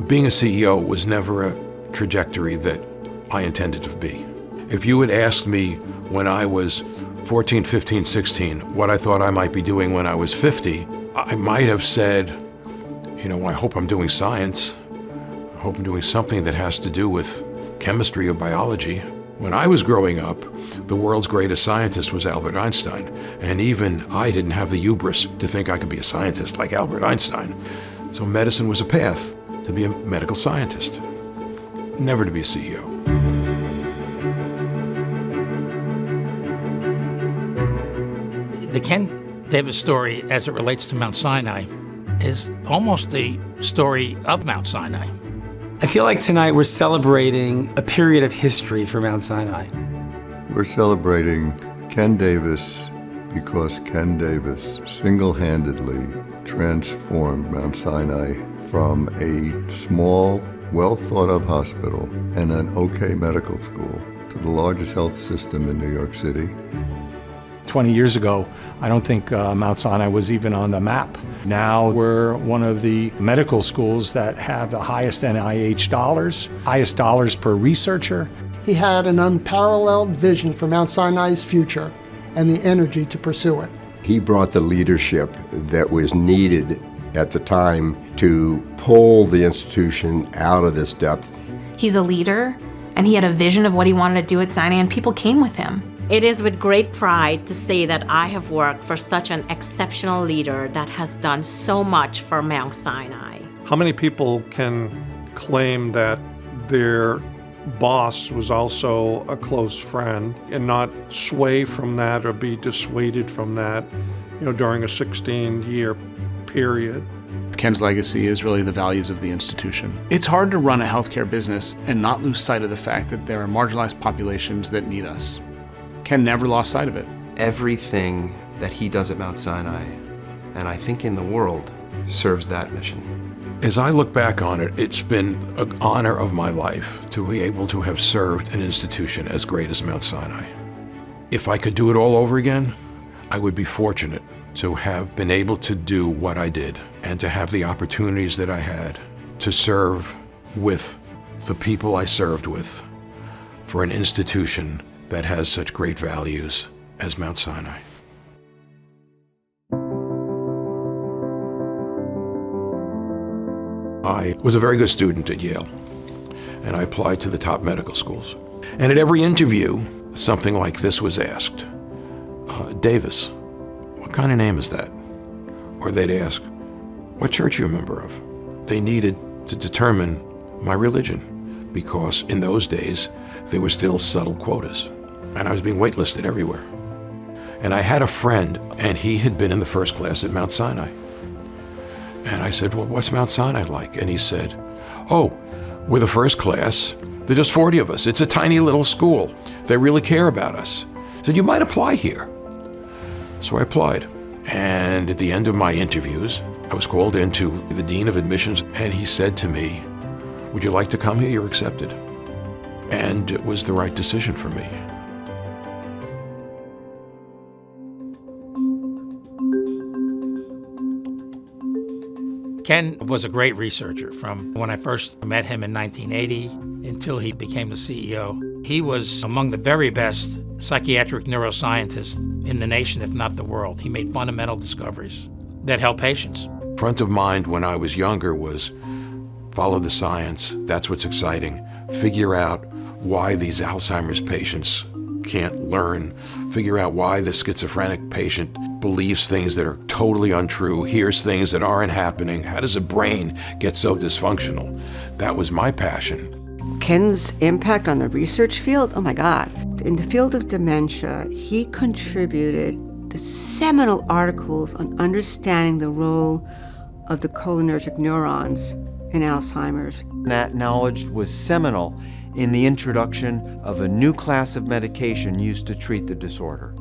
Being a CEO was never a trajectory that I intended to be. If you had asked me when I was 14, 15, 16, what I thought I might be doing when I was 50, I might have said, I hope I'm doing science. I hope I'm doing something that has to do with chemistry or biology. When I was growing up, the world's greatest scientist was Albert Einstein, and even I didn't have the hubris to think I could be a scientist like Albert Einstein. So medicine was a path to be a medical scientist, never to be a CEO. The Ken Davis story, as it relates to Mount Sinai, is almost the story of Mount Sinai. I feel like tonight we're celebrating a period of history for Mount Sinai. We're celebrating Ken Davis because Ken Davis single-handedly transformed Mount Sinai from a small, well-thought-of hospital and an okay medical school to the largest health system in New York City. 20 years ago, I don't think Mount Sinai was even on the map. Now we're one of the medical schools that have the highest NIH dollars, highest dollars per researcher. He had an unparalleled vision for Mount Sinai's future and the energy to pursue it. He brought the leadership that was needed at the time to pull the institution out of this depth. He's a leader, and he had a vision of what he wanted to do at Sinai, and people came with him. It is with great pride to say that I have worked for such an exceptional leader that has done so much for Mount Sinai. How many people can claim that their boss was also a close friend and not sway from that or be dissuaded from that, during a 16-year period? Ken's legacy is really the values of the institution. It's hard to run a healthcare business and not lose sight of the fact that there are marginalized populations that need us. Ken never lost sight of it. Everything that he does at Mount Sinai, and I think in the world, serves that mission. As I look back on it, it's been an honor of my life to be able to have served an institution as great as Mount Sinai. If I could do it all over again, I would be fortunate to have been able to do what I did and to have the opportunities that I had to serve with the people I served with for an institution that has such great values as Mount Sinai. I was a very good student at Yale, and I applied to the top medical schools. And at every interview, something like this was asked. Davis, what kind of name is that? Or they'd ask, what church are you a member of? They needed to determine my religion, because in those days, there were still subtle quotas, and I was being waitlisted everywhere. And I had a friend, and he had been in the first class at Mount Sinai. And I said, well, what's Mount Sinai like? And he said, oh, we're the first class. There are just 40 of us. It's a tiny little school. They really care about us. I said, you might apply here. So I applied. And at the end of my interviews, I was called into the dean of admissions, and he said to me, would you like to come here? You're accepted. And it was the right decision for me. Ken was a great researcher from when I first met him in 1980 until he became the CEO. He was among the very best psychiatric neuroscientists in the nation, if not the world. He made fundamental discoveries that help patients. Front of mind when I was younger was follow the science, that's what's exciting. Figure out why these Alzheimer's patients can't learn. Figure out why the schizophrenic patient believes things that are totally untrue, hears things that aren't happening. How does a brain get so dysfunctional? That was my passion. Ken's impact on the research field, oh my God. In the field of dementia, he contributed the seminal articles on understanding the role of the cholinergic neurons in Alzheimer's. That knowledge was seminal in the introduction of a new class of medication used to treat the disorder.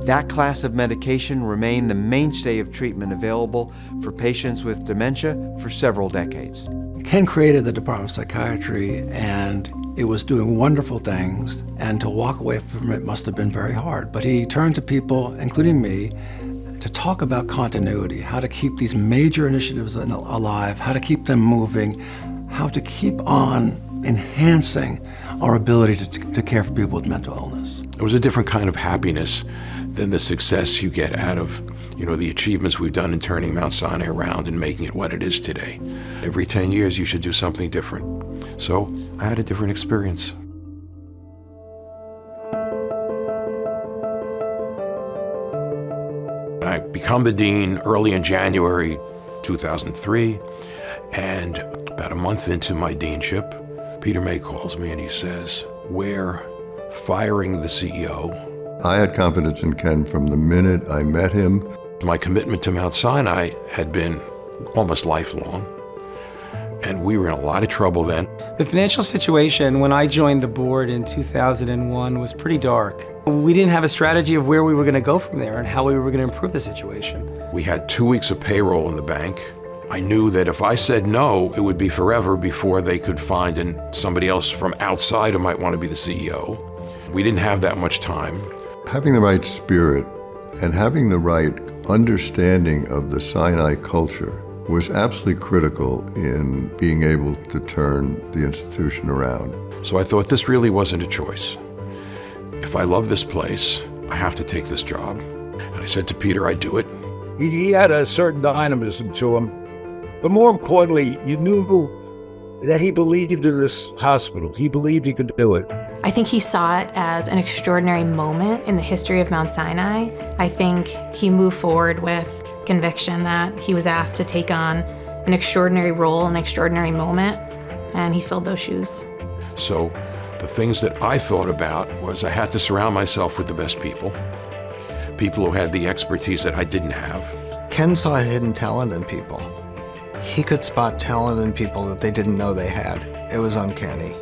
That class of medication remained the mainstay of treatment available for patients with dementia for several decades. Ken created the Department of Psychiatry, and it was doing wonderful things, and to walk away from it must have been very hard. But he turned to people, including me, to talk about continuity, how to keep these major initiatives alive, how to keep them moving, how to keep on enhancing our ability to care for people with mental illness. It was a different kind of happiness than the success you get out of, the achievements we've done in turning Mount Sinai around and making it what it is today. Every 10 years, you should do something different. So I had a different experience. I become the dean early in January 2003, and about a month into my deanship, Peter May calls me and he says, "We're firing the CEO." I had confidence in Ken from the minute I met him. My commitment to Mount Sinai had been almost lifelong, and we were in a lot of trouble then. The financial situation when I joined the board in 2001 was pretty dark. We didn't have a strategy of where we were going to go from there and how we were going to improve the situation. We had 2 weeks of payroll in the bank. I knew that if I said no, it would be forever before they could find somebody else from outside who might want to be the CEO. We didn't have that much time. Having the right spirit and having the right understanding of the Sinai culture was absolutely critical in being able to turn the institution around. So I thought this really wasn't a choice. If I love this place, I have to take this job. And I said to Peter, I'd do it. He had a certain dynamism to him, but more importantly, you knew that he believed in this hospital. He believed he could do it. I think he saw it as an extraordinary moment in the history of Mount Sinai. I think he moved forward with conviction that he was asked to take on an extraordinary role, an extraordinary moment, and he filled those shoes. So the things that I thought about was I had to surround myself with the best people who had the expertise that I didn't have. Ken saw hidden talent in people. He could spot talent in people that they didn't know they had. It was uncanny.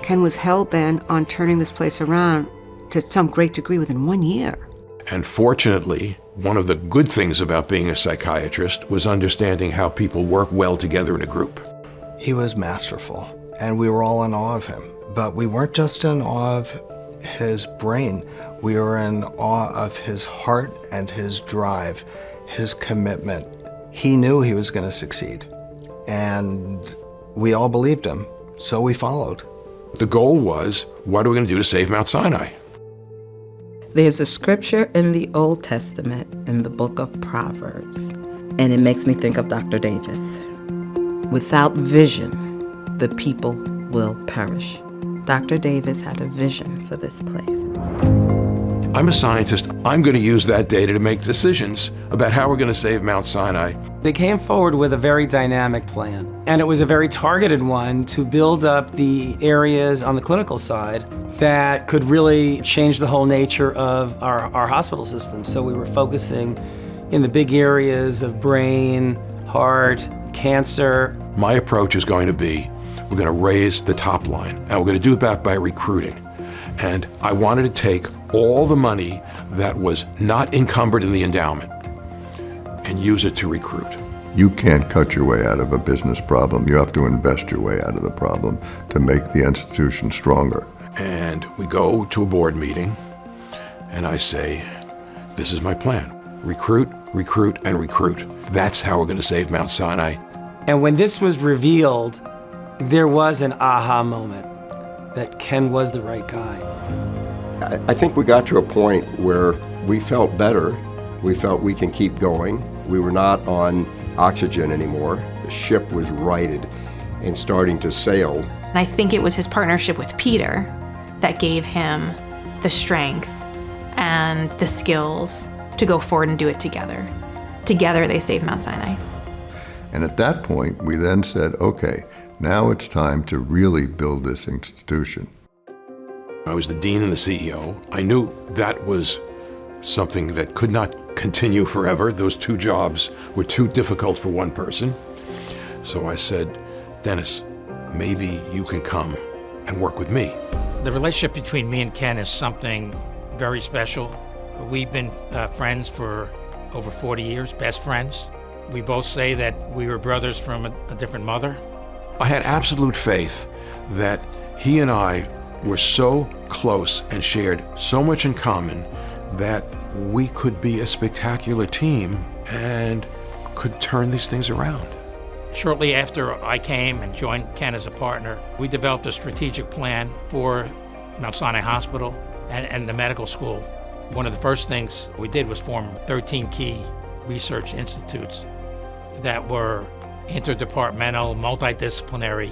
Ken was hell-bent on turning this place around to some great degree within 1 year. And fortunately, one of the good things about being a psychiatrist was understanding how people work well together in a group. He was masterful, and we were all in awe of him. But we weren't just in awe of his brain. We were in awe of his heart and his drive, his commitment. He knew he was going to succeed, and we all believed him, so we followed. The goal was, what are we going to do to save Mount Sinai? There's a scripture in the Old Testament in the book of Proverbs, and it makes me think of Dr. Davis. Without vision, the people will perish. Dr. Davis had a vision for this place. I'm a scientist. I'm going to use that data to make decisions about how we're going to save Mount Sinai. They came forward with a very dynamic plan, and it was a very targeted one to build up the areas on the clinical side that could really change the whole nature of our hospital system. So we were focusing in the big areas of brain, heart, cancer. My approach is going to be, we're going to raise the top line, and we're going to do that by recruiting. And I wanted to take all the money that was not encumbered in the endowment and use it to recruit. You can't cut your way out of a business problem. You have to invest your way out of the problem to make the institution stronger. And we go to a board meeting, and I say, this is my plan. Recruit, recruit, and recruit. That's how we're going to save Mount Sinai. And when this was revealed, there was an aha moment that Ken was the right guy. I think we got to a point where we felt better. We felt we can keep going. We were not on oxygen anymore. The ship was righted and starting to sail. And I think it was his partnership with Peter that gave him the strength and the skills to go forward and do it together. Together, they saved Mount Sinai. And at that point, we then said, okay, now it's time to really build this institution. I was the dean and the CEO. I knew that was something that could not continue forever. Those two jobs were too difficult for one person. So I said, Dennis, maybe you can come and work with me. The relationship between me and Ken is something very special. We've been friends for over 40 years, best friends. We both say that we were brothers from a different mother. I had absolute faith that he and I were so close and shared so much in common that we could be a spectacular team and could turn these things around. Shortly after I came and joined Ken as a partner, we developed a strategic plan for Mount Sinai Hospital and the medical school. One of the first things we did was form 13 key research institutes that were interdepartmental, multidisciplinary,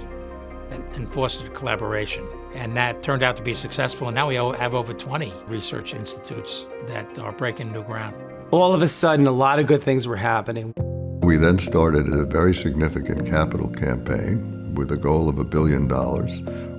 and fostered collaboration. And that turned out to be successful, and now we have over 20 research institutes that are breaking new ground. All of a sudden, a lot of good things were happening. We then started a very significant capital campaign with a goal of $1 billion,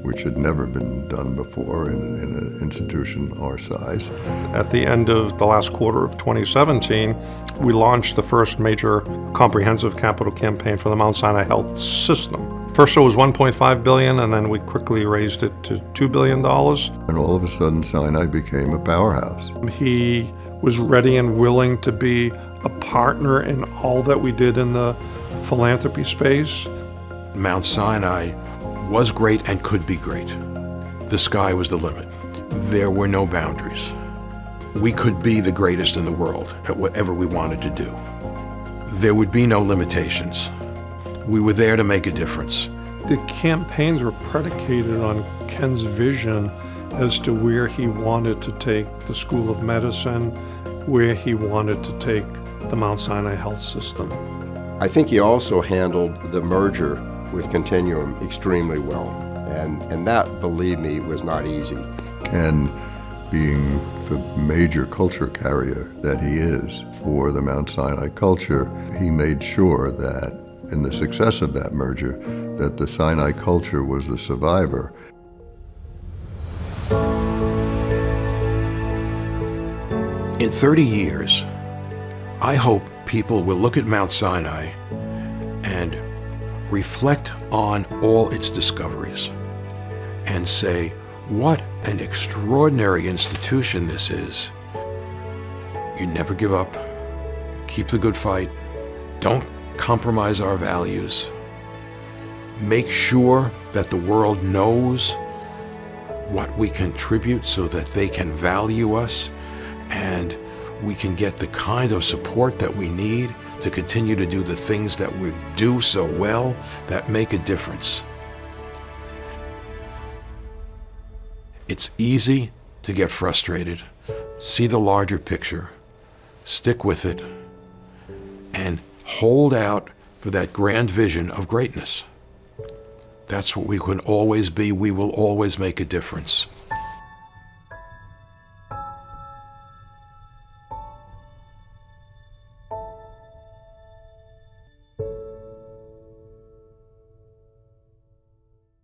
which had never been done before in an institution our size. At the end of the last quarter of 2017, we launched the first major comprehensive capital campaign for the Mount Sinai Health System. First it was $1.5 billion, and then we quickly raised it to $2 billion. And all of a sudden, Sinai became a powerhouse. He was ready and willing to be a partner in all that we did in the philanthropy space. Mount Sinai was great and could be great. The sky was the limit. There were no boundaries. We could be the greatest in the world at whatever we wanted to do. There would be no limitations. We were there to make a difference. The campaigns were predicated on Ken's vision as to where he wanted to take the School of Medicine, where he wanted to take the Mount Sinai Health System. I think he also handled the merger with Continuum extremely well, and that, believe me, was not easy. Ken, being the major culture carrier that he is for the Mount Sinai culture, he made sure that in the success of that merger, that the Sinai culture was the survivor. In 30 years, I hope people will look at Mount Sinai and reflect on all its discoveries and say, what an extraordinary institution this is. You never give up, keep the good fight, don't compromise our values, make sure that the world knows what we contribute so that they can value us and we can get the kind of support that we need to continue to do the things that we do so well that make a difference. It's easy to get frustrated. See the larger picture, stick with it, and hold out for that grand vision of greatness. That's what we can always be. We will always make a difference.